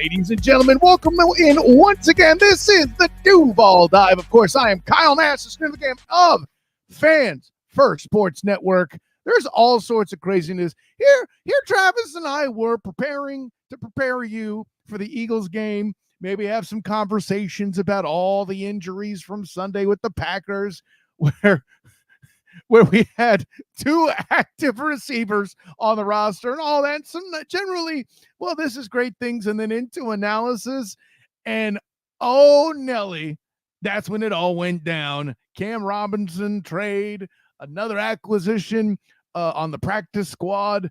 Ladies and gentlemen, welcome in once again. This is the Duval Dive. Of course, I am Kyle Nash, the stream of the game of Fans First Sports Network. There's all sorts of craziness. Here, Travis and I were preparing to prepare you for the Eagles game. Maybe have some conversations about all the injuries from Sunday with the Packers, where we had two active receivers on the roster and all that. Some generally, well, this is great things, and then into analysis. And oh, Nelly, that's when it all went down. Cam Robinson trade, another acquisition on the practice squad.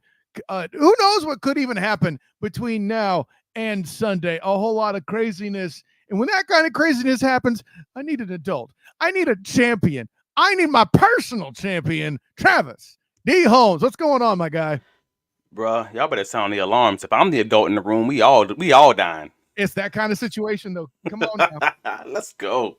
Who knows what could even happen between now and Sunday? A whole lot of craziness. And when that kind of craziness happens, I need an adult. I need a champion. I need my personal champion, Travis D. Holmes. What's going on, my guy? Bruh, y'all better sound the alarms. If I'm the adult in the room, we all dying. It's that kind of situation, though. Come on now. Let's go.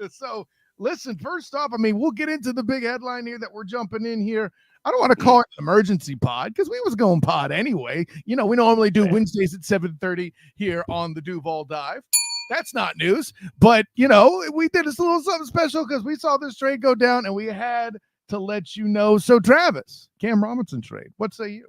So, listen, first off, I mean, we'll get into the big headline here that we're jumping in here. I don't want to call it an emergency pod because we was going pod anyway. You know, we normally do Wednesdays at 7:30 here on the Duval Dive. That's not news, but, you know, we did a little something special because we saw this trade go down and we had to let you know. So, Travis, Cam Robinson trade, what say you?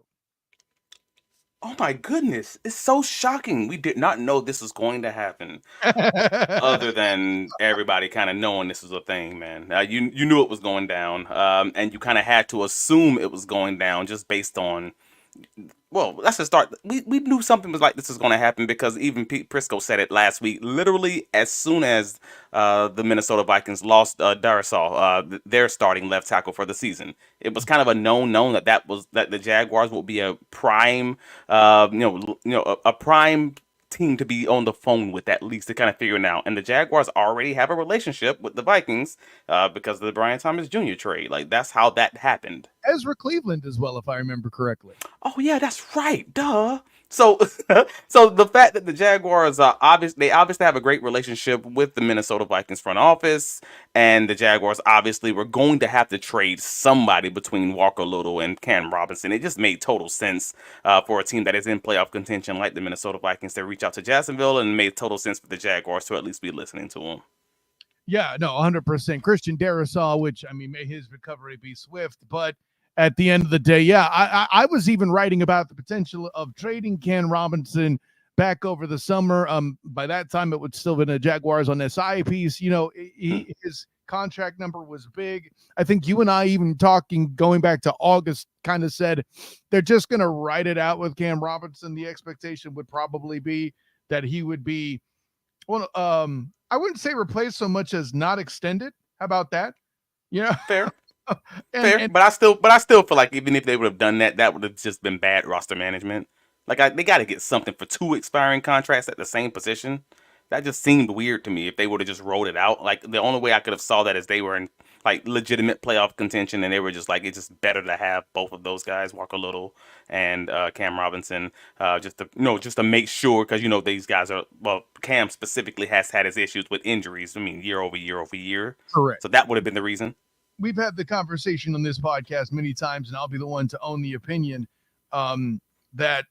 Oh, my goodness. It's so shocking. We did not know this was going to happen other than everybody kind of knowing this was a thing, man. You knew it was going down, and you kind of had to assume it was going down just based on well, let's just start. We knew something was like this was going to happen because even Pete Prisco said it last week. Literally, as soon as the Minnesota Vikings lost Darrisaw, their starting left tackle for the season, it was kind of a known that the Jaguars would be a prime, a prime team to be on the phone with, at least to kind of figure it out. And the Jaguars already have a relationship with the Vikings because of the Brian Thomas Jr. trade. Like, that's how that happened. Ezra Cleveland as well, if I remember correctly. Oh yeah, that's right. Duh. So, so the fact that the Jaguars obviously have a great relationship with the Minnesota Vikings front office, and the Jaguars obviously were going to have to trade somebody between Walker Little and Cam Robinson. It just made total sense for a team that is in playoff contention like the Minnesota Vikings to reach out to Jacksonville, and it made total sense for the Jaguars to at least be listening to them. Yeah, no, 100%. Christian Darrisaw, which, I mean, may his recovery be swift, but at the end of the day, yeah, I was even writing about the potential of trading Cam Robinson back over the summer. By that time, it would still been a Jaguars on SI piece. You know, his contract number was big. I think you and I even talking going back to August kind of said they're just going to write it out with Cam Robinson. The expectation would probably be that he would be, well, I wouldn't say replaced so much as not extended. How about that? You know, fair. Fair, but I still feel like even if they would have done that, that would have just been bad roster management. Like they got to get something for two expiring contracts at the same position. That just seemed weird to me. If they would have just rolled it out, like the only way I could have saw that is they were in like legitimate playoff contention, and they were just like it's just better to have both of those guys, Walker Little and Cam Robinson, just to make sure, because these guys are, well, Cam specifically has had his issues with injuries. I mean, year over year. Correct. So that would have been the reason. We've had the conversation on this podcast many times, and I'll be the one to own the opinion that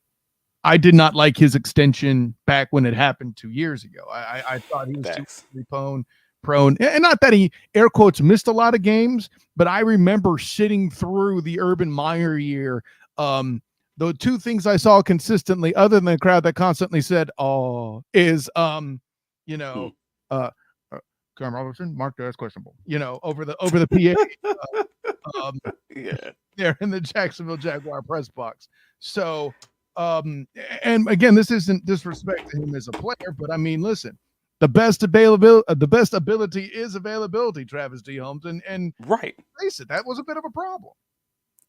I did not like his extension back when it happened 2 years ago. I thought he was too prone, and not that he, air quotes, missed a lot of games, but I remember sitting through the Urban Meyer year. The two things I saw consistently, other than the crowd that constantly said, "Oh," is Cam Robinson marked as questionable, over the PA. Yeah, there in the Jacksonville Jaguar press box. So, and again, this isn't disrespect to him as a player, but I mean, listen, the best ability is availability, Travis D. Holmes, and right. Face it, that was a bit of a problem.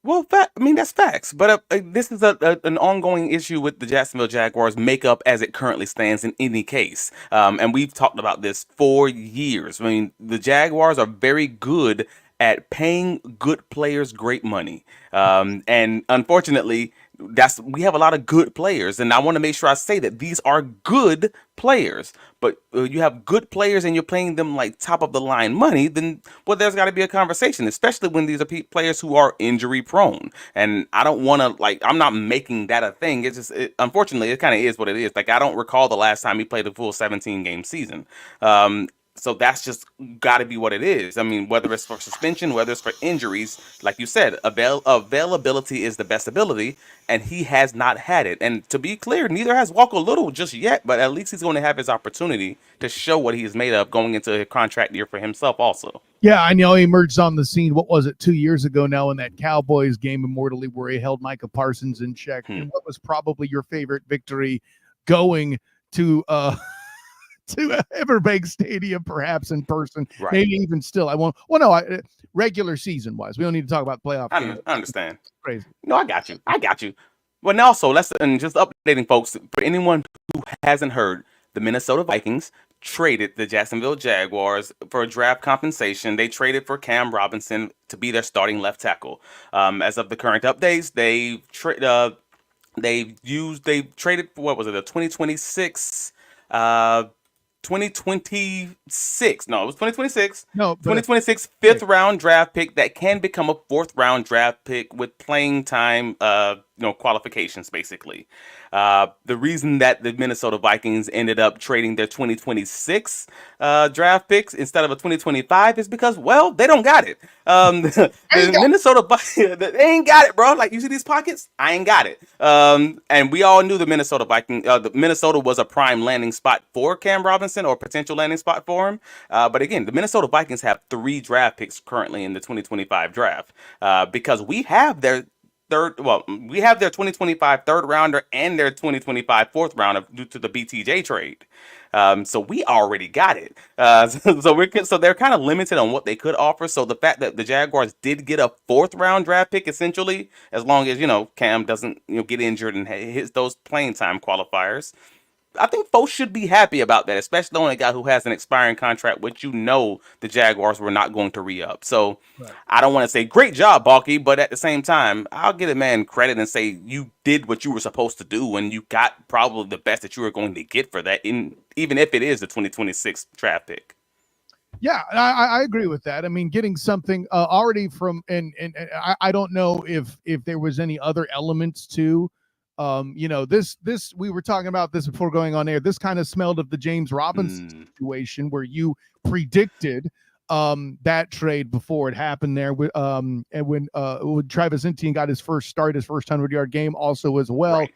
Well, that's facts. But this is an ongoing issue with the Jacksonville Jaguars makeup as it currently stands in any case. And we've talked about this for years. I mean, the Jaguars are very good at paying good players great money. And unfortunately, we have a lot of good players, and I want to make sure I say that these are good players. But you have good players and you're playing them like top of the line money, then well, there's got to be a conversation, especially when these are players who are injury prone. And I don't want to I'm not making that a thing. It's just unfortunately it kind of is what it is. Like I don't recall the last time he played a full 17 game season. So that's just got to be what it is. I mean, whether it's for suspension, whether it's for injuries, like you said, availability is the best ability, and he has not had it. And to be clear, neither has Walker Little just yet, but at least he's going to have his opportunity to show what he is made of going into a contract year for himself also. Yeah, I know he emerged on the scene, what was it, 2 years ago now in that Cowboys game immortally where he held Micah Parsons in check. And what was probably your favorite victory going to to Everbank Stadium, perhaps in person, right. Maybe even still. I won't. Well, no, regular season wise, we don't need to talk about playoff games. I understand. It's crazy. No, I got you. But also, and just updating folks for anyone who hasn't heard, the Minnesota Vikings traded the Jacksonville Jaguars for draft compensation. They traded for Cam Robinson to be their starting left tackle. As of the current updates, they traded for what was it, a 2026. 2026. No, it was 2026. No, 2026 fifth round draft pick that can become a fourth round draft pick with playing time, qualifications basically. The reason that the Minnesota Vikings ended up trading their 2026 draft picks instead of a 2025 is because, well, they don't got it. The Minnesota Vikings, they ain't got it, bro. Like, you see these pockets? I ain't got it. And we all knew the Minnesota Vikings, Minnesota was a prime landing spot for Cam Robinson or potential landing spot for him. But again, the Minnesota Vikings have 3 draft picks currently in the 2025 draft because we have their 2025 third rounder and their 2025 fourth rounder due to the BTJ trade. So we already got it. So they're kind of limited on what they could offer. So the fact that the Jaguars did get a fourth round draft pick, essentially, as long as, Cam doesn't, get injured and hits those playing time qualifiers, I think folks should be happy about that, especially on a guy who has an expiring contract, which the Jaguars were not going to re-up. So right. I don't want to say great job, Balky, but at the same time, I'll give a man credit and say you did what you were supposed to do, and you got probably the best that you were going to get for that, even if it is the 2026 draft pick. Yeah, I agree with that. I mean, getting something already from, and I don't know if there was any other elements to. This we were talking about this before going on air. This kind of smelled of the James Robinson situation where you predicted that trade before it happened there. And when Travis Etienne got his first 100-yard game also as well,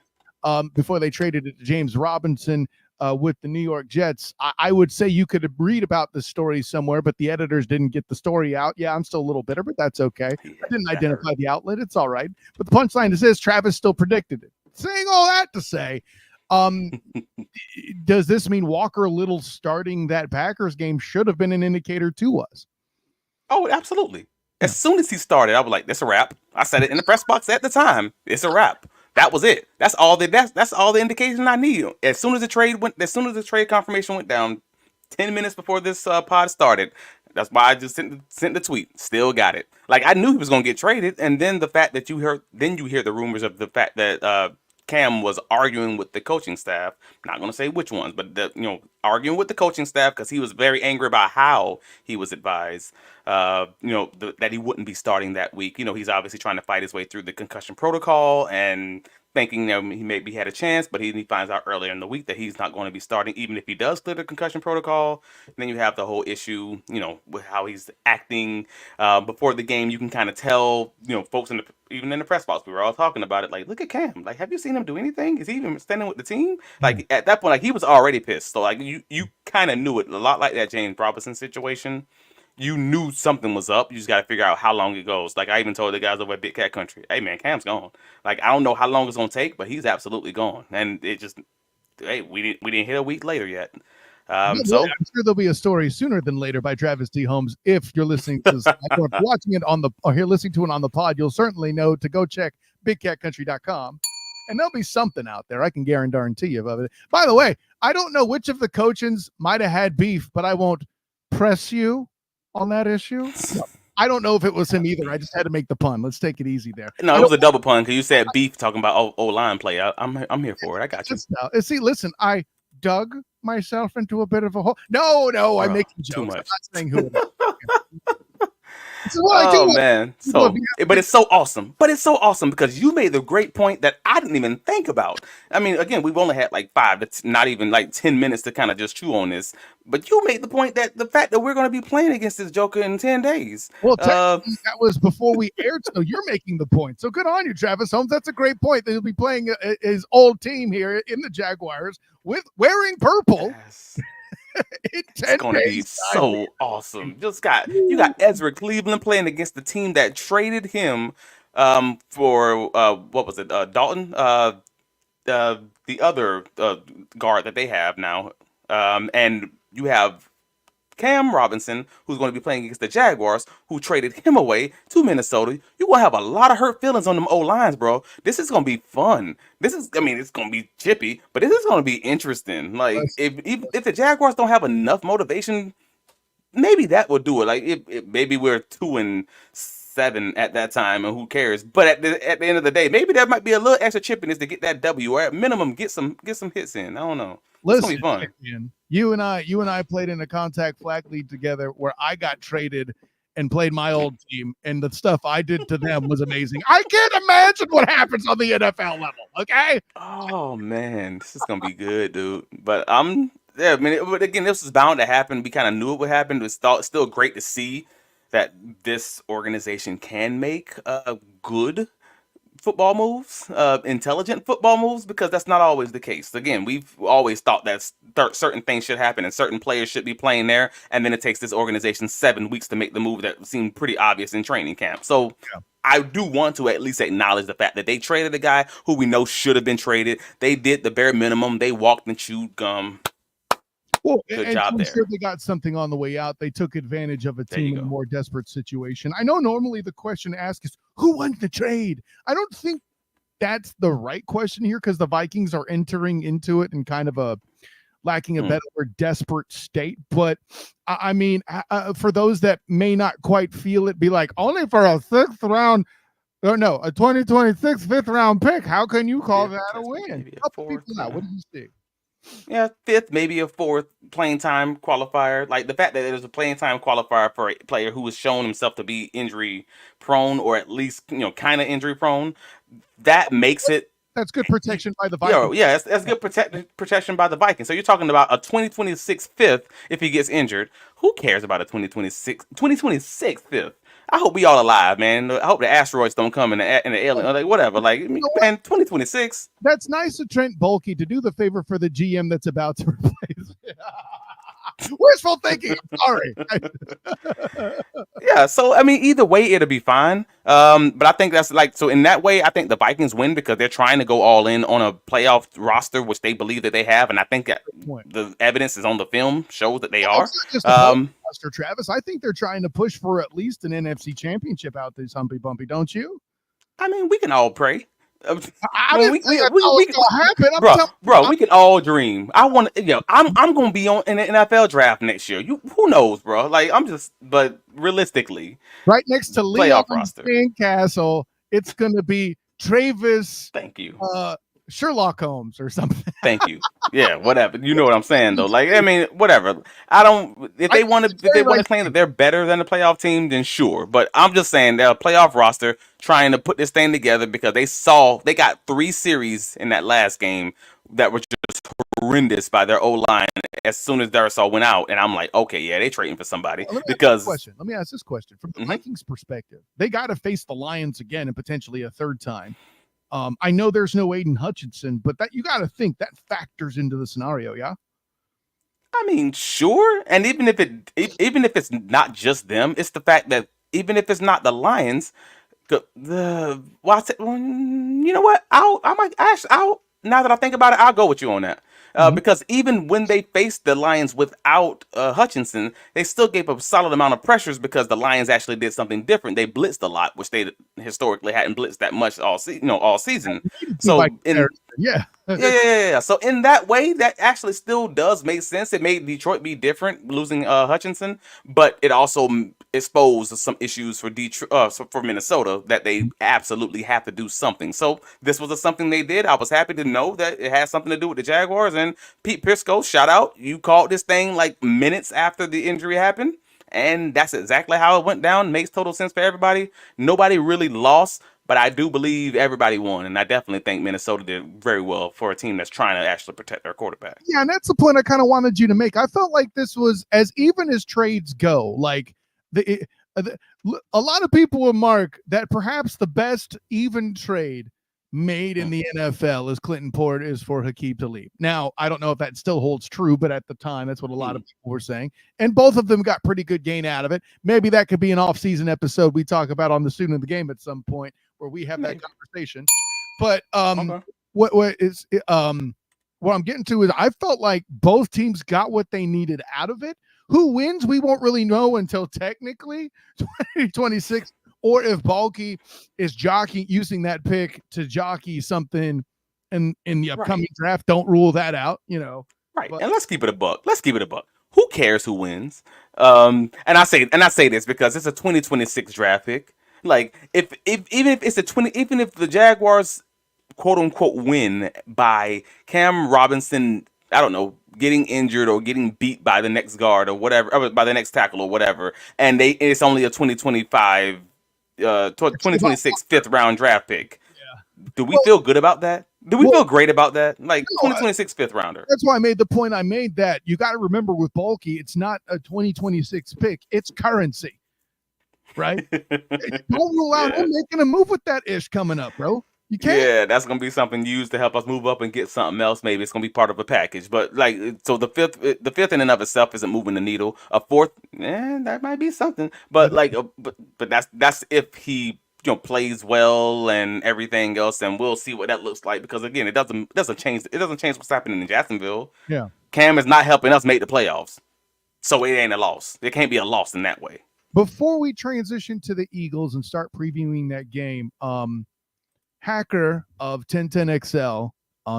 right. Before they traded it to James Robinson with the New York Jets. I would say you could read about the story somewhere, but the editors didn't get the story out. Yeah, I'm still a little bitter, but that's okay. I didn't identify the outlet. It's all right. But the punchline is this: Travis still predicted it. Saying all that to say, does this mean Walker Little starting that Packers game should have been an indicator to us? Oh, absolutely. As soon as he started, I was like, "That's a wrap." I said it in the press box at the time. It's a wrap. That was it. That's all the indication I need. As soon as the trade confirmation went down, 10 minutes before this pod started. That's why I just sent the tweet. Still got it. Like, I knew he was gonna get traded, and then the fact that you hear the rumors of the fact that Cam was arguing with the coaching staff. I'm not going to say which ones, but arguing with the coaching staff because he was very angry about how he was advised, that he wouldn't be starting that week. He's obviously trying to fight his way through the concussion protocol and thinking he maybe had a chance, but he finds out earlier in the week that he's not going to be starting, even if he does clear the concussion protocol. And then you have the whole issue, with how he's acting before the game. You can kind of tell, folks even in the press box, we were all talking about it. Like, look at Cam. Like, have you seen him do anything? Is he even standing with the team? Like, at that point, like, he was already pissed. So, like, you kind of knew it. A lot like that James Robinson situation. You knew something was up. You just got to figure out how long it goes. Like, I even told the guys over at Big Cat Country, hey, man, Cam's gone. Like, I don't know how long it's going to take, but he's absolutely gone. And it just, hey, we didn't hit a week later yet. So I'm sure there'll be a story sooner than later by Travis T. Holmes. If you're listening to this, or watching it or you're listening to it on the pod, you'll certainly know to go check bigcatcountry.com. And there'll be something out there. I can guarantee you of it. By the way, I don't know which of the coaches might have had beef, but I won't press you on that issue. I don't know if it was him either. I just had to make the pun. Let's take it easy there. No, it was a double pun because you said beef talking about O-line play. I'm here for it. I got you. See, listen, I dug myself into a bit of a hole. No, I'm making jokes. Too much. I'm not saying who it is. Oh man, but it's so awesome. But it's so awesome because you made the great point that I didn't even think about. I mean, again, we've only had like 5 to not even like 10 minutes to kind of just chew on this. But you made the point that the fact that we're going to be playing against this Joker in 10 days. Well, technically, that was before we aired, so you're making the point. So good on you, Travis Holmes. That's a great point. That he'll be playing his old team here in the Jaguars with wearing purple. Yes. It's going to be so awesome. You got Ezra Cleveland playing against the team that traded him for what was it? Dalton, the other guard that they have now, and you have Cam Robinson, who's going to be playing against the Jaguars, who traded him away to Minnesota. You're going to have a lot of hurt feelings on them O-lines, bro. This is going to be fun. It's going to be chippy, but this is going to be interesting. Like, if the Jaguars don't have enough motivation, maybe that will do it. Like, maybe we're 2-7 at that time, and who cares? But at the end of the day, maybe there might be a little extra chippiness to get that W, or at minimum, get some hits in. I don't know. It's going to be fun. Man, you and I played in a contact flag league together where I got traded and played my old team, and the stuff I did to them was amazing. I can't imagine what happens on the NFL level. Okay. Oh man, this is gonna be good, dude. But but again, this was bound to happen. We kind of knew it would happen. It's still great to see that this organization can make good football moves, intelligent football moves, because that's not always the case. Again, we've always thought that certain things should happen and certain players should be playing there, and then it takes this organization 7 weeks to make the move that seemed pretty obvious in training camp. So I do want to at least acknowledge the fact that they traded a guy who we know should have been traded. They did the bare minimum. They walked and chewed gum. Well, good job there. Sure they got something on the way out. They took advantage of a team in a more desperate situation. I know normally the question asked is, who won the trade? I don't think that's the right question here because the Vikings are entering into it in kind of a lacking a better word, desperate state. But I mean, for those that may not quite feel it, be like, only for a 6th round, or no, a 2026 5th round pick. How can you call that a win? What do you think? Yeah, 5th, maybe a 4th playing time qualifier. Like the fact that there's a playing time qualifier for a player who has shown himself to be injury prone, or at least kind of injury prone, that makes it. That's good protection by the Vikings. Yeah, that's good protection by the Vikings. So you're talking about a 2026 5th if he gets injured. Who cares about a 2026 5th? I hope we all alive, man. I hope the asteroids don't come in the alien, like whatever. Like, man, 2026. That's nice of Trent Baalke to do the favor for the GM that's about to replace. Wishful thinking. Sorry. Yeah. So I mean, either way, it'll be fine. But I think that's so. In that way, I think the Vikings win because they're trying to go all in on a playoff roster, which they believe that they have, and I think that the evidence is on the film shows that they are. Roster, Travis, I think they're trying to push for at least an NFC championship out this humpy bumpy, don't you? I mean, we can all pray. We can all dream. I'm gonna be in the NFL draft next year. Who knows, bro? Like but realistically, right next to Leon Sandcastle, it's gonna be Travis. Thank you. Sherlock Holmes or something. Thank you. Yeah, whatever. You know what I'm saying though. Like, I mean, whatever. I don't. If they want to claim that they're better than the playoff team, then sure. But I'm just saying they're a playoff roster trying to put this thing together because they got 3 series in that last game that were just horrendous by their O-line as soon as Darisaw went out, and I'm like, okay, yeah, they trading for somebody. Let me ask this question from the Vikings perspective. They got to face the Lions again and potentially a 3rd time. I know there's no Aiden Hutchinson, but that you got to think that factors into the scenario, yeah. I mean, sure, and even if it's not just them, it's the fact that even if it's not the Lions, you know what? Now that I think about it, I'll go with you on that. Because even when they faced the Lions without Hutchinson, they still gave a solid amount of pressures because the Lions actually did something different. They blitzed a lot, which they historically hadn't blitzed that much all season. So Yeah. Yeah. So in that way, that actually still does make sense. It made Detroit be different, losing Hutchinson, but it also exposed some issues for Detroit, for Minnesota, that they absolutely have to do something. So this was something they did. I was happy to know that it had something to do with the Jaguars. And Pete Prisco, shout out, you called this thing like minutes after the injury happened. And that's exactly how it went down. Makes total sense for everybody. Nobody really lost, but I do believe everybody won. And I definitely think Minnesota did very well for a team that's trying to actually protect their quarterback. Yeah, and that's the point I kind of wanted you to make. I felt like this was as even as trades go. Like a lot of people will mark that perhaps the best even trade made in the NFL is Clinton Porter is for Hakeem Talib. Now, I don't know if that still holds true, but at the time, that's what a lot of people were saying. And both of them got pretty good gain out of it. Maybe that could be an off-season episode we talk about on the Student of the Game at some point where we have that conversation. But what I'm getting to is I felt like both teams got what they needed out of it. Who wins, we won't really know until technically 2026, or if Balky is using that pick to jockey something in the upcoming draft. Don't rule that out, Right. But, and let's keep it a buck. Who cares who wins? And I say this because it's a 2026 draft pick. Like even if the Jaguars quote unquote win by Cam Robinson, I don't know, getting injured or getting beat by the next guard or whatever, or by the next tackle or whatever, and it's only a 2026 fifth round draft pick. Yeah. Do we feel good about that? Do we feel great about that? Like 2026 fifth rounder. That's why I made the point I made that you got to remember with Balky, it's not a 2026 pick, it's currency. Right? Don't rule out him making a move with that ish coming up, bro. You can't. Yeah, that's gonna be something used to help us move up and get something else. Maybe it's gonna be part of a package. But like, so the fifth in and of itself isn't moving the needle. A fourth, that might be something. But like, but that's if he plays well and everything else, and we'll see what that looks like. Because again, it doesn't change what's happening in Jacksonville. Yeah, Cam is not helping us make the playoffs, so it ain't a loss. It can't be a loss in that way. Before we transition to the Eagles and start previewing that game, Hacker of 1010XL,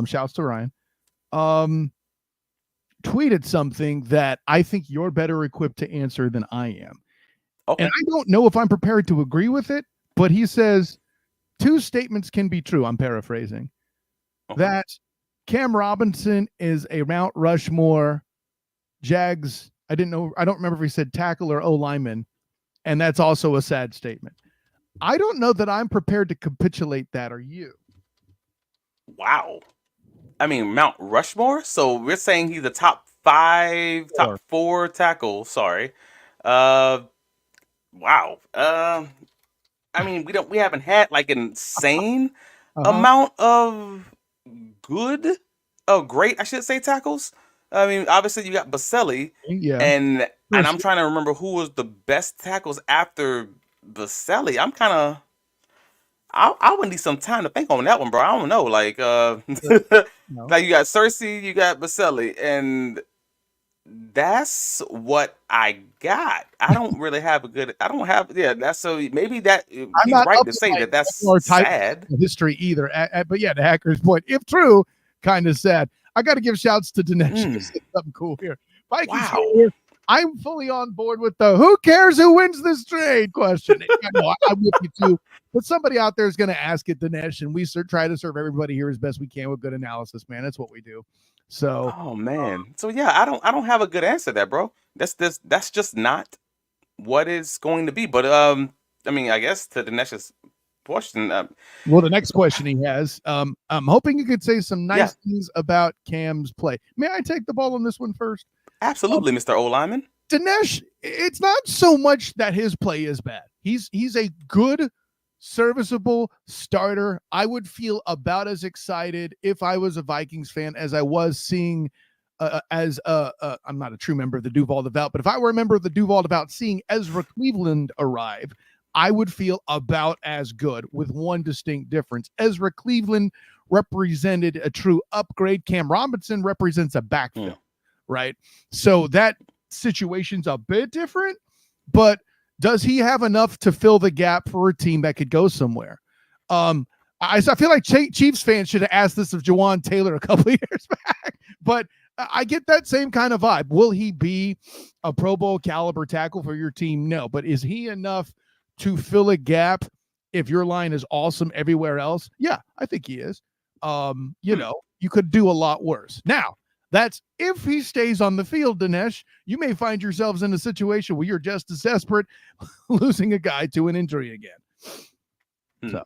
shouts to Ryan, tweeted something that I think you're better equipped to answer than I am. Okay. And I don't know if I'm prepared to agree with it, but he says two statements can be true. I'm paraphrasing. Okay. That Cam Robinson is a Mount Rushmore Jags. I don't remember if he said tackle or O lineman. And that's also a sad statement. I don't know that I'm prepared to capitulate that. Are you? Wow. I mean, Mount Rushmore? So we're saying he's a top four tackle. Sorry. Wow. I mean, we haven't had like an insane amount of great, I should say, tackles. I mean, obviously you got Baselli, and I'm trying to remember who was the best tackles after Baselli. I'm kind of, I would need some time to think on that one, bro. I don't know, like, like you got Cersei, you got Baselli, and that's what I got. I don't really have that's so maybe that he's right to say that's sad history either. But yeah, to Hacker's point, if true, kind of sad. I got to give shouts to Dinesh. Something cool here. Vikings here. I'm fully on board with the who cares who wins this trade question. I'm with you too. But somebody out there is going to ask it, Dinesh, and we try to serve everybody here as best we can with good analysis, man. That's what we do. So, oh man. So yeah, I don't have a good answer there, bro. That's just not what it's going to be. But I mean, I guess to Dinesh's question. Well, the next question he has, I'm hoping you could say some nice things about Cam's play. May I take the ball on this one first? Absolutely, Mr. O-Lineman. Dinesh, it's not so much that his play is bad. He's a good, serviceable starter. I would feel about as excited if I was a Vikings fan as I was seeing I'm not a true member of the Duuuval Devout, but if I were a member of the Duuuval Devout seeing Ezra Cleveland arrive, I would feel about as good with one distinct difference. Ezra Cleveland represented a true upgrade. Cam Robinson represents a backfill, right? So that situation's a bit different, but does he have enough to fill the gap for a team that could go somewhere? I feel like Chiefs fans should have asked this of Jawan Taylor a couple of years back, but I get that same kind of vibe. Will he be a Pro Bowl caliber tackle for your team? No, but is he enough to fill a gap if your line is awesome everywhere else? Yeah, I think he is. You could do a lot worse. Now, that's if he stays on the field, Dinesh. You may find yourselves in a situation where you're just as desperate losing a guy to an injury again. So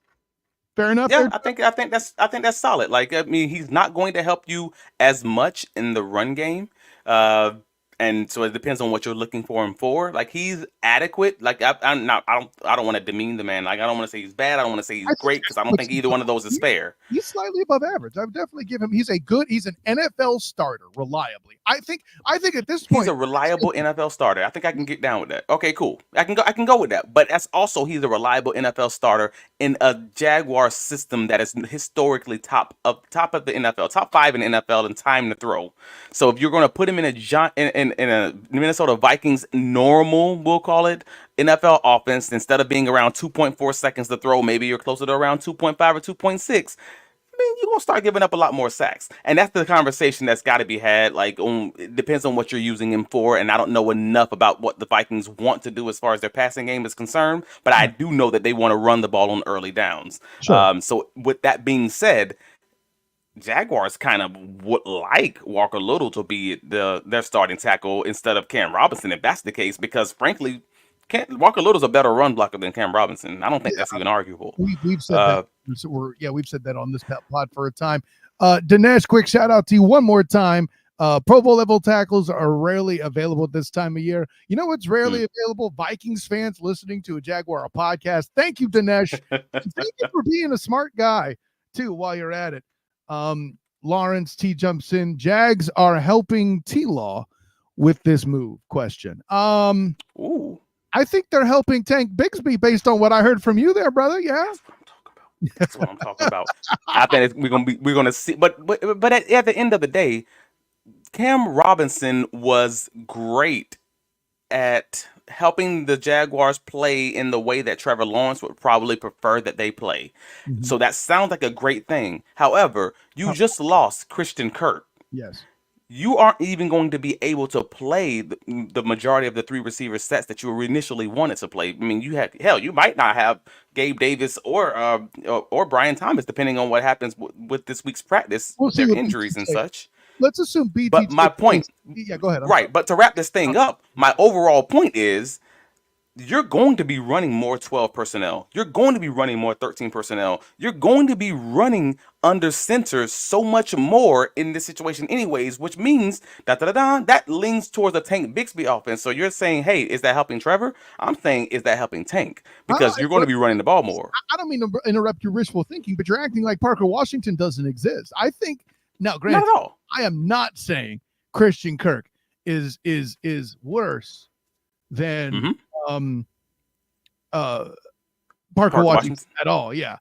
fair enough. Yeah, I think that's solid. Like, I mean, he's not going to help you as much in the run game. Uh, and so it depends on what you're looking for him for. Like, he's adequate. Like, I'm not. I don't want to demean the man. Like, I don't want to say he's bad. I don't want to say he's great because I don't think either one of those is fair. He's slightly above average. I would definitely give him. He's an NFL starter reliably. I think at this point he's a reliable NFL starter. I think I can get down with that. Okay, cool. I can go with that. But that's also he's a reliable NFL starter in a Jaguar system that is historically top of the NFL, top 5 in the NFL in time to throw. So if you're going to put him in a Minnesota Vikings normal, we'll call it, NFL offense, instead of being around 2.4 seconds to throw, maybe you're closer to around 2.5 or 2.6. You're going to start giving up a lot more sacks. And that's the conversation that's got to be had. Like, it depends on what you're using him for. And I don't know enough about what the Vikings want to do as far as their passing game is concerned. But I do know that they want to run the ball on early downs. Sure. So with that being said, Jaguars kind of would like Walker Little to be their starting tackle instead of Cam Robinson, if that's the case. Because, frankly, Walker Little's a better run blocker than Cam Robinson. I don't think that's even arguable. We've said that. We've said that on this pod for a time. Dinesh, quick shout out to you one more time. Pro Bowl level tackles are rarely available at this time of year. You know what's rarely available? Vikings fans listening to a Jaguar podcast. Thank you, Dinesh. Thank you for being a smart guy too. While you're at it, Lawrence T jumps in. Jags are helping T-Law with this move. Question. Ooh. I think they're helping Tank Bigsby based on what I heard from you there, brother. Yeah. That's what I'm talking about. I think we're gonna see, but at the end of the day, Cam Robinson was great at helping the Jaguars play in the way that Trevor Lawrence would probably prefer that they play. Mm-hmm. So that sounds like a great thing. However, you just lost Christian Kirk. Yes. You aren't even going to be able to play the majority of the 3 receiver sets that you initially wanted to play. I mean, you might not have Gabe Davis or Brian Thomas, depending on what happens with this week's practice, their injuries and such. Let's assume BT. But my point, yeah, go ahead. Right, but to wrap this thing up, my overall point is, you're going to be running more 12 personnel. You're going to be running more 13 personnel. You're going to be running under center so much more in this situation anyways, which means that leans towards a Tank Bigsby offense. So you're saying, hey, is that helping Trevor? I'm saying, is that helping Tank? Because you're going to be running the ball more. I don't mean to interrupt your wishful thinking, but you're acting like Parker Washington doesn't exist. I think, now, granted, not at all. I am not saying Christian Kirk is worse than Parker Washington at all. Yeah.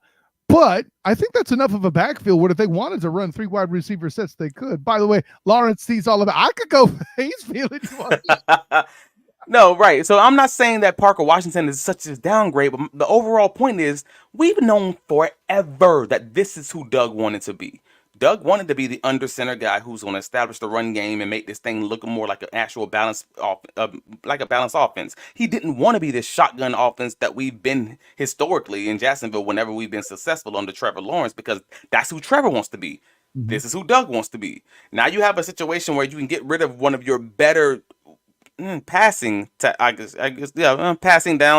But I think that's enough of a backfield where if they wanted to run 3 wide receiver sets, they could. By the way, Lawrence sees all of it. I could go. He's feeling you. No, right. So I'm not saying that Parker Washington is such a downgrade, but the overall point is we've known forever that this is who Doug wanted to be. Doug wanted to be the under center guy who's going to establish the run game and make this thing look more like an actual balanced offense. He didn't want to be this shotgun offense that we've been historically in Jacksonville whenever we've been successful under Trevor Lawrence, because that's who Trevor wants to be. Mm-hmm. This is who Doug wants to be. Now you have a situation where you can get rid of one of your better passing down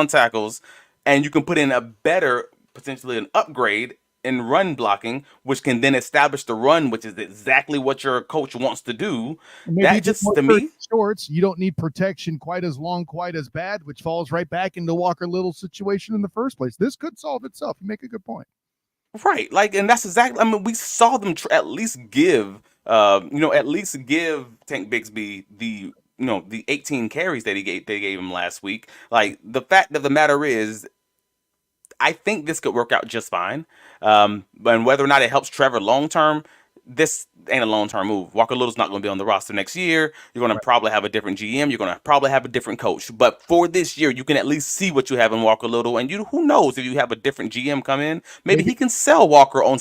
tackles, and you can put in a better, potentially an upgrade in run blocking, which can then establish the run, which is exactly what your coach wants to do. That just, to me, shorts, you don't need protection quite as long, quite as bad, which falls right back into Walker Little's situation in the first place. This could solve itself. You make a good point. Right. Like, and that's exactly, I mean, we saw them at least give Tank Bigsby the 18 carries that they gave him last week. Like, the fact of the matter is, I think this could work out just fine. And whether or not it helps Trevor long term, this ain't a long-term move. Walker Little's not going to be on the roster next year. You're going to probably have a different GM. You're going to probably have a different coach. But for this year, you can at least see what you have in Walker Little. And who knows, if you have a different GM come in, maybe he can sell Walker on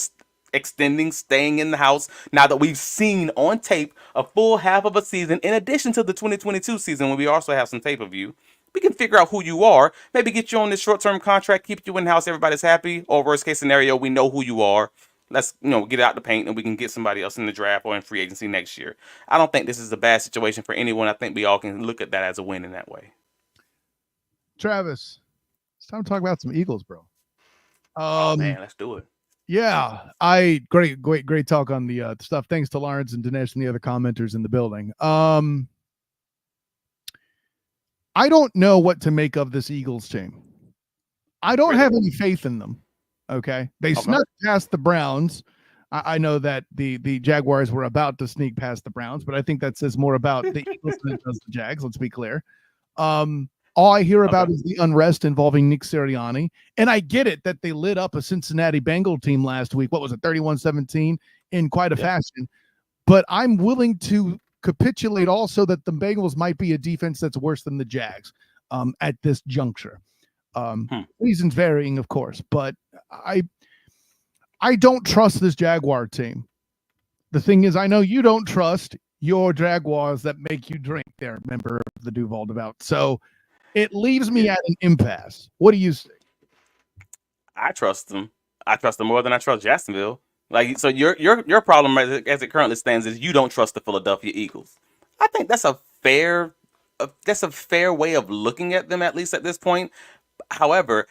extending, staying in the house, now that we've seen on tape a full half of a season, in addition to the 2022 season when we also have some tape of you. We can figure out who you are, maybe get you on this short-term contract, keep you in-house, everybody's happy, or worst case scenario, we know who you are. Let's get out the paint and we can get somebody else in the draft or in free agency next year. I don't think this is a bad situation for anyone. I think we all can look at that as a win in that way. Travis, it's time to talk about some Eagles, bro. Oh man, let's do it. Yeah, great talk on the stuff. Thanks to Lawrence and Dinesh and the other commenters in the building. I don't know what to make of this Eagles team. I don't have any faith in them. Okay. They snuck past the Browns. I know that the Jaguars were about to sneak past the Browns, but I think that says more about the Eagles than it does the Jags. Let's be clear. All I hear about is the unrest involving Nick Sirianni. And I get it that they lit up a Cincinnati Bengal team last week. What was it? 31-17 in quite a fashion. But I'm willing to capitulate also that the Bengals might be a defense that's worse than the Jags at this juncture. Reasons varying, of course, but I don't trust this Jaguar team. The thing is, I know you don't trust your Jaguars that make you drink. They're a member of the Duuuval devout. So it leaves me at an impasse. What do you say? I trust them. I trust them more than I trust Jacksonville. Like, so your problem as it currently stands is you don't trust the Philadelphia Eagles. I think that's a fair way of looking at them, at least at this point. However,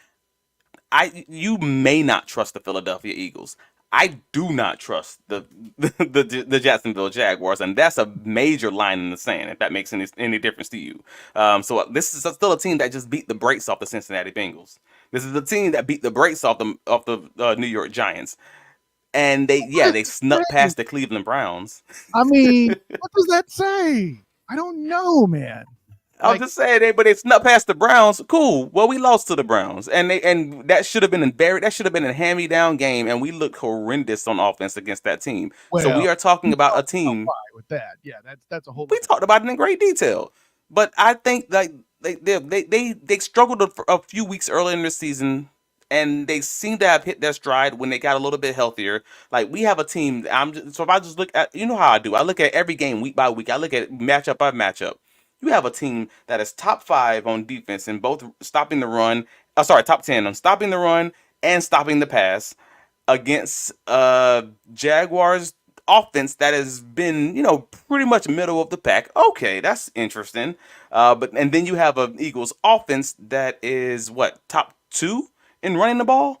you may not trust the Philadelphia Eagles. I do not trust the Jacksonville Jaguars, and that's a major line in the sand, if that makes any difference to you. So this is still a team that just beat the brakes off the Cincinnati Bengals. This is the team that beat the brakes off the New York Giants. And they snuck past the Cleveland Browns. I mean, what does that say? I don't know, man. I was just saying, but they snuck past the Browns. Cool. Well, we lost to the Browns, and that should have been a hand-me-down game, and we looked horrendous on offense against that team. Well, so we are talking about a team with that. Yeah, that's a whole. We talked about it in great detail, but I think like they struggled a few weeks earlier in the season. And they seem to have hit their stride when they got a little bit healthier. Like, we have a team. So if I just look at, how I do. I look at every game week by week. I look at matchup by matchup. You have a team that is top 5 on defense in both stopping the run. Top 10 on stopping the run and stopping the pass against Jaguars offense that has been, pretty much middle of the pack. Okay, that's interesting. And then you have an Eagles offense that is top 2 in running the ball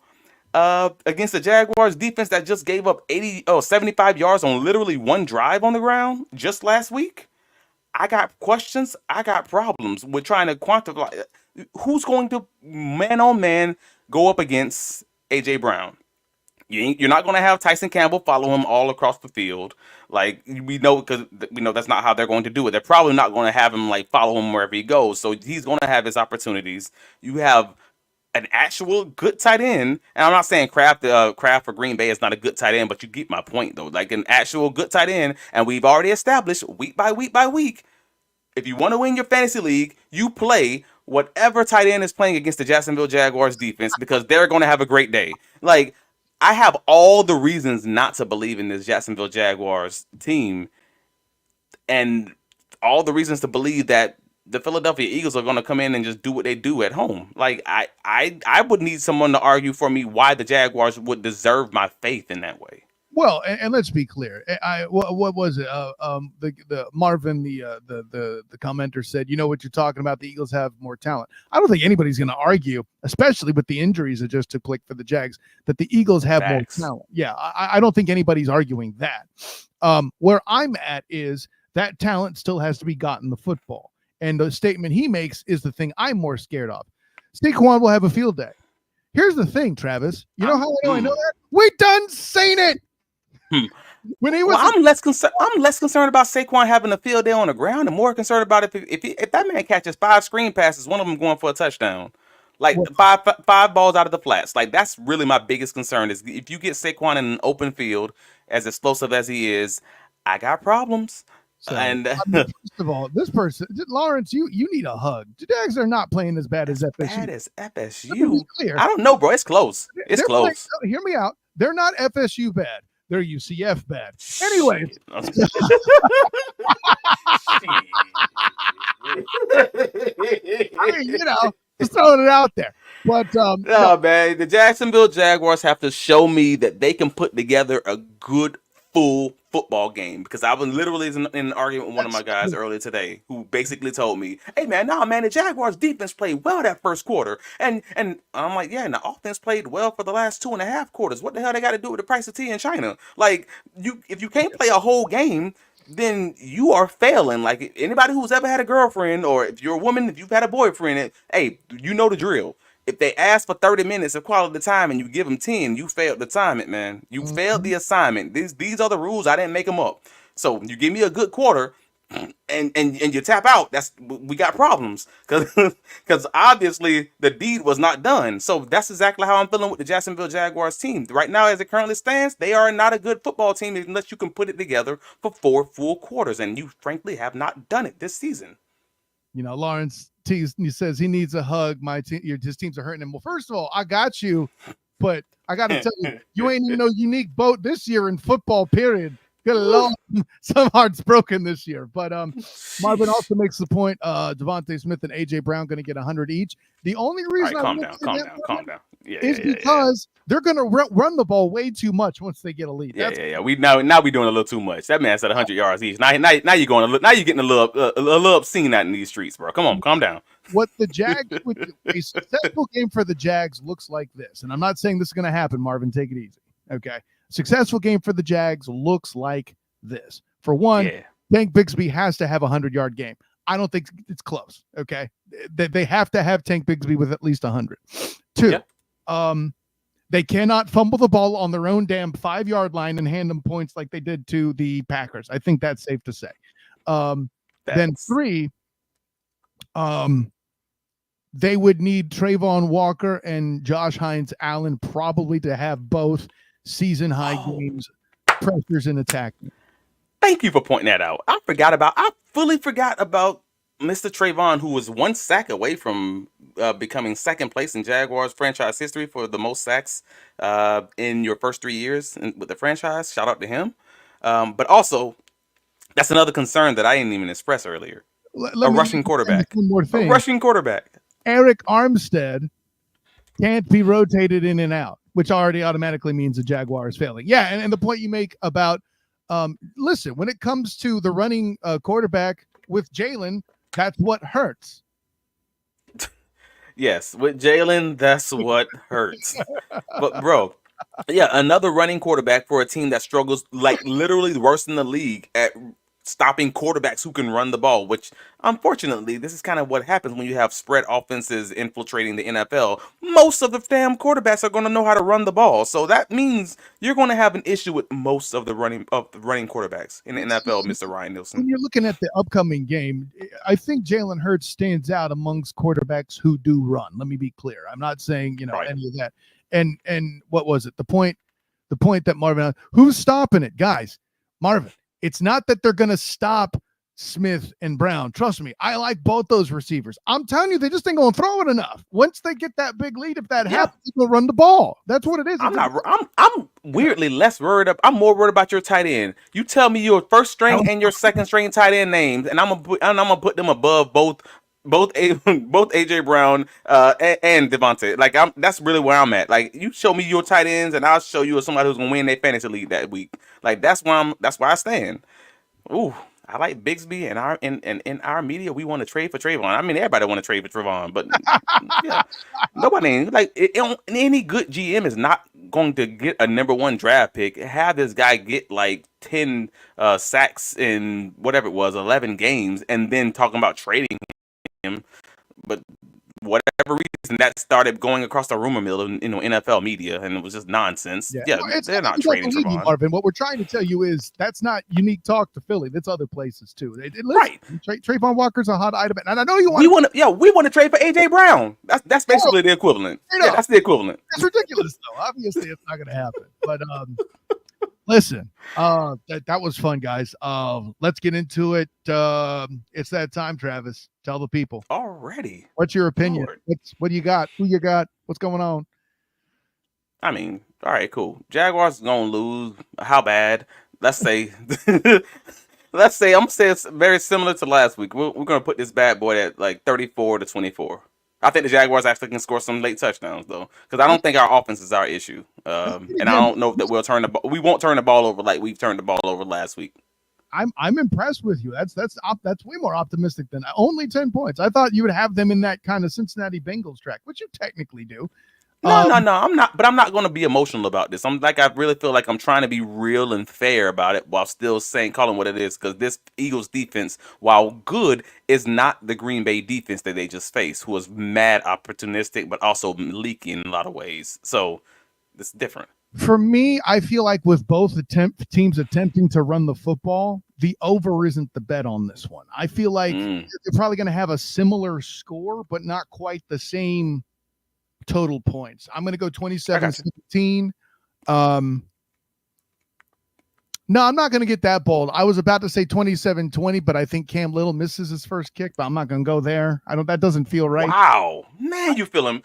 against the Jaguars defense that just gave up 75 yards on literally one drive on the ground just last week. I got questions. I got problems with trying to quantify who's going to man on man go up against AJ Brown. You're not going to have Tyson Campbell follow him all across the field. Like, we know that's not how they're going to do it. They're probably not going to have him follow him wherever he goes. So he's going to have his opportunities. You have an actual good tight end, and I'm not saying Kraft for Green Bay is not a good tight end, but you get my point though. Like, an actual good tight end, and we've already established week by week, if you want to win your fantasy league, you play whatever tight end is playing against the Jacksonville Jaguars defense, because they're going to have a great day. Like, I have all the reasons not to believe in this Jacksonville Jaguars team, and all the reasons to believe that the Philadelphia Eagles are going to come in and just do what they do at home. Like, I would need someone to argue for me why the Jaguars would deserve my faith in that way. Well, and let's be clear. What was it? The Marvin, the commenter said, you know what you're talking about. The Eagles have more talent. I don't think anybody's going to argue, especially with the injuries that just took place for the Jags, that the Eagles have more talent. Yeah, I don't think anybody's arguing that. Where I'm at is that talent still has to be gotten the football. And the statement he makes is the thing I'm more scared of. Saquon will have a field day. Here's the thing, Travis. You know how I know that? We done seen it. When he was, I'm less concerned about Saquon having a field day on the ground, and more concerned about if that man catches 5 screen passes, one of them going for a touchdown, like five balls out of the flats. Like, that's really my biggest concern is if you get Saquon in an open field as explosive as he is, I got problems. So, And first of all, this person, Lawrence, you need a hug. The Jags are not playing as bad as FSU. bad as Let me be FSU. clear. I don't know, bro. It's close. It's close. Hear me out. They're not FSU bad. They're UCF bad. Anyways. I mean, just throwing it out there. But man, the Jacksonville Jaguars have to show me that they can put together a good full football game, because I was literally in an argument with one of my guys earlier today who basically told me, hey man, the Jaguars defense played well that first quarter, and I'm like, yeah, and the offense played well for the last 2.5 quarters. What the hell they got to do with the price of tea in China? Like, if you can't play a whole game, then you are failing. Like, anybody who's ever had a girlfriend, or if you're a woman, if you've had a boyfriend, hey, you know the drill. If they ask for 30 minutes of quality time and you give them 10, you failed the assignment, man. You failed the assignment. These are the rules. I didn't make them up. So you give me a good quarter and you tap out. We got problems, because obviously the deed was not done. So that's exactly how I'm feeling with the Jacksonville Jaguars team right now. As it currently stands, they are not a good football team unless you can put it together for 4 full quarters, and you frankly have not done it this season. Lawrence he says he needs a hug. His teams are hurting him. Well, first of all, I got you, but I got to tell you, you ain't even no unique boat this year in football, period. Good Lord, some hearts broken this year. But Marvin also makes the point, Devontae Smith and A.J. Brown going to get 100 each. The only reason calm down. is because they're going to run the ball way too much once they get a lead. We now we doing a little too much. That man said 100 yards each. Now you're getting a little obscene out in these streets, bro. Come on, calm down. What the Jags, a successful game for the Jags looks like this, and I'm not saying this is going to happen, Marvin. Take it easy, okay? Successful game for the Jags looks like this. For one, Tank Bigsby has to have a 100-yard game. I don't think it's close, okay? They have to have Tank Bigsby with at least 100. Two, they cannot fumble the ball on their own damn 5-yard line and hand them points like they did to the Packers. I think that's safe to say. Then three, they would need Trayvon Walker and Josh Hines-Allen probably to have both season high games, pressures, and attacking. Thank you for pointing that out. I fully forgot about Mr. Trayvon, who was 1 sack away from becoming second place in Jaguars franchise history for the most sacks in your first 3 years with the franchise. Shout out to him. But also, that's another concern that I didn't even express earlier. A rushing quarterback. One more thing. A rushing quarterback. Eric Armstead can't be rotated in and out, which already automatically means the Jaguar is failing. Yeah, and the point you make about, listen, when it comes to the running quarterback with Jalen, that's what hurts. Yes, with Jalen, that's what hurts. But, bro, another running quarterback for a team that struggles, like, literally worse than the league at stopping quarterbacks who can run the ball, which unfortunately this is kind of what happens when you have spread offenses infiltrating the NFL. Most of the damn quarterbacks are going to know how to run the ball, so that means you're going to have an issue with most of the running quarterbacks in the NFL, Mr. Ryan Nielsen. When you're looking at the upcoming game, I think Jalen Hurts stands out amongst quarterbacks who do run. Let me be clear. I'm not saying any of that. And what was it? The point that Marvin, who's stopping it, guys? Marvin. It's not that they're going to stop Smith and Brown. Trust me, I like both those receivers. I'm telling you, they just ain't going to throw it enough. Once they get that big lead, if that happens, they're going to run the ball. That's what it is. I'm weirdly less worried. I'm more worried about your tight end. You tell me your first string and your second string tight end names, and I'm gonna put them above both AJ Brown and Devontae. Like, that's really where I'm at. Like, you show me your tight ends, and I'll show you somebody who's gonna win their fantasy league that week. Like, that's where I stand. Ooh, I like Bigsby, and in our media we want to trade for Trayvon. I mean, everybody want to trade for Trayvon, but nobody like any good GM is not going to get a number 1 draft pick. Have this guy get like 10 sacks in whatever it was, 11 games, and then talking about trading him. But whatever reason, that started going across the rumor mill in NFL media, and it was just nonsense. They're not trading Trayvon. Marvin, what we're trying to tell you is that's not unique talk to Philly. That's other places too. Right. Trayvon Walker's a hot item, and I know you want. We want to trade for AJ Brown. That's basically the equivalent. That's the equivalent. It's ridiculous, though. Obviously, it's not going to happen. But Listen, that was fun, guys. Let's get into it. It's that time, Travis. Tell the people. Already. What's your opinion? Lord. What do you got? Who you got? What's going on? I mean, all right, cool. Jaguars gonna lose. How bad? Let's say, let's say I'm gonna say it's very similar to last week. We're gonna put this bad boy at like 34-24. I think the Jaguars actually can score some late touchdowns though, because I don't think our offense is our issue. And I don't know that we won't turn the ball over like we've turned the ball over last week. I'm impressed with you. That's way more optimistic than only 10 points. I thought you would have them in that kind of Cincinnati Bengals track, which you technically do. No, I'm not. But I'm not going to be emotional about this. I really feel like I'm trying to be real and fair about it while still calling what it is. Because this Eagles defense, while good, is not the Green Bay defense that they just faced, who was mad opportunistic, but also leaky in a lot of ways. So it's different. For me, I feel like with both teams attempting to run the football, the over isn't the bet on this one. I feel like they're probably going to have a similar score, but not quite the same total points. I'm going to go 27-17. No, I'm not going to get that bold. I was about to say 27-20, but I think Cam Little misses his first kick, but I'm not going to go there. That doesn't feel right. Wow, man, you feel him.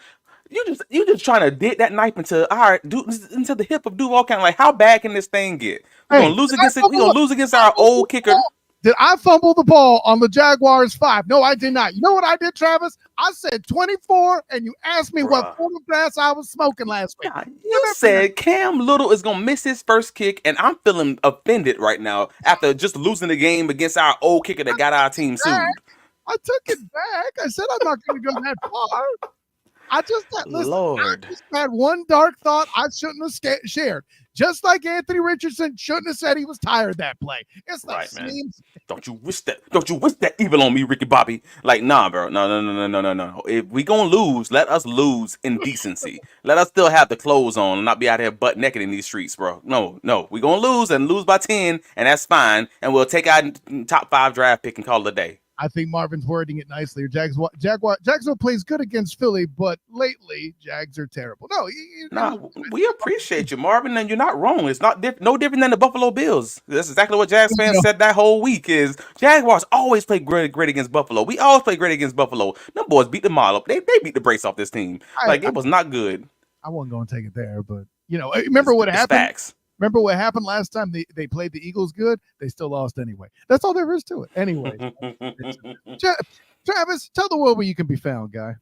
You just trying to dig that knife into the hip of Duval County. Like, how bad can this thing get? We're gonna lose against it. We're gonna lose against our old kicker. Did I fumble the ball on the Jaguars 5? No, I did not. You know what I did, Travis? I said 24, and you asked me what form of grass I was smoking last week. You said Cam Little is going to miss his first kick, and I'm feeling offended right now after just losing the game against our old kicker that got our team sued. I took it back. I said I'm not going to go that far. I just had one dark thought I shouldn't have shared. Just like Anthony Richardson shouldn't have said he was tired that play. It's the right, man. Don't you wish that evil on me, Ricky Bobby? Like, nah, bro. No. If we gonna lose, let us lose in decency. Let us still have the clothes on and not be out here butt naked in these streets, bro. No. We gonna lose and lose by 10, and that's fine. And we'll take our top 5 draft pick and call it a day. I think Marvin's wording it nicely. Jacksonville plays good against Philly, but lately Jags are terrible. We appreciate you, Marvin, and you're not wrong. It's not no different than the Buffalo Bills. That's exactly what Jags fans said that whole week. Is Jaguars always play great against Buffalo? We always play great against Buffalo. Them boys beat the model up. They beat the brakes off this team. It was not good. I wasn't going to take it there, but remember what happened? Facts. Remember what happened last time they played the Eagles good? They still lost anyway. That's all there is to it. Anyway, Travis, tell the world where you can be found, guy.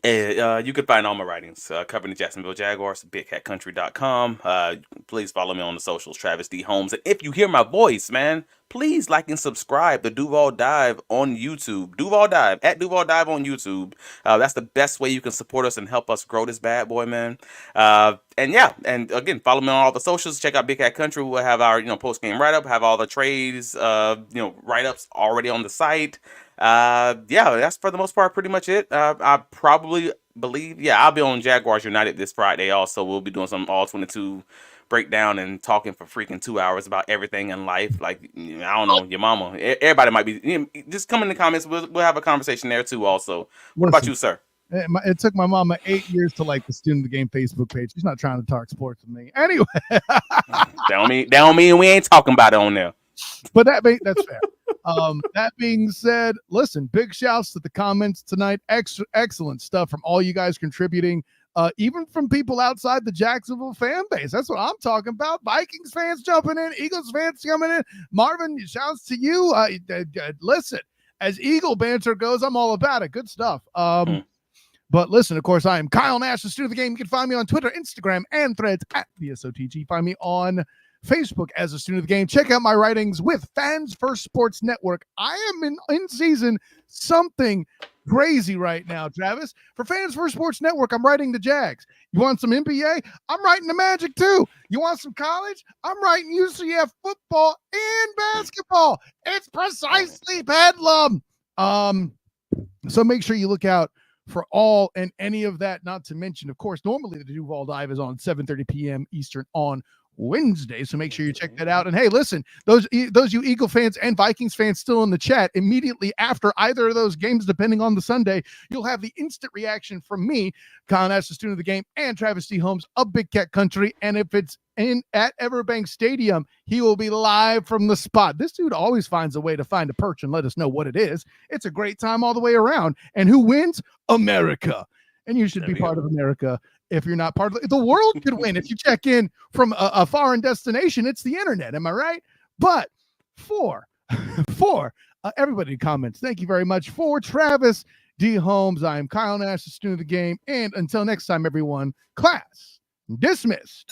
You can find all my writings covering the Jacksonville Jaguars, bigcatcountry.com. Please follow me on the socials, Travis D. Holmes. And if you hear my voice, man, please like and subscribe to Duval Dive on YouTube. Duval Dive on YouTube. That's the best way you can support us and help us grow this bad boy, man. And again, follow me on all the socials. Check out Big Cat Country. We'll have our post game write up. Have all the trades write ups already on the site. That's for the most part pretty much it. I probably believe, I'll be on Jaguars United this Friday. Also, we'll be doing some all 22 breakdown and talking for freaking 2 hours about everything in life. Like, I don't know, your mama. Everybody might be. Just come in the comments. We'll have a conversation there too. Also, what about you, sir? It took my mama 8 years to like the Student of the Game Facebook page. She's not trying to talk sports with me. Anyway, that don't mean we ain't talking about it on there. But that's fair. That being said, listen, big shouts to the comments tonight. Excellent stuff from all you guys contributing, even from people outside the Jacksonville fan base. That's what I'm talking about. Vikings fans jumping in, Eagles fans coming in. Marvin, shouts to you. Listen, as Eagle banter goes, I'm all about it. Good stuff. But listen, of course, I am Kyle Nash, the student of the game. You can find me on Twitter, Instagram, and Threads at VSOTG. Find me on Facebook as a student of the game. Check out my writings with Fans First Sports Network. I am in season something crazy right now, Travis. For Fans First Sports Network, I'm writing the Jags. You want some NBA? I'm writing the Magic too. You want some college? I'm writing UCF football and basketball. It's precisely bedlam. So make sure you look out for all and any of that, not to mention, of course, normally the Duval Dive is on 7:30 p.m. Eastern on Wednesday. So make sure you check that out. And hey, listen, those you Eagle fans and Vikings fans still in the chat, immediately after either of those games, depending on the Sunday, you'll have the instant reaction from me, Kyle Nash, the student of the game, and Travis D. Holmes of Big Cat Country. And if it's at Everbank Stadium, he will be live from the spot. This dude always finds a way to find a perch and let us know what it is. It's a great time all the way around. And who wins? America. And you should be part of America. If you're not part of the world could win. If you check in from a foreign destination, it's the internet. Am I right? But for everybody comments, thank you very much. For Travis D. Holmes, I am Kyle Nash, the student of the game. And until next time, everyone, class dismissed.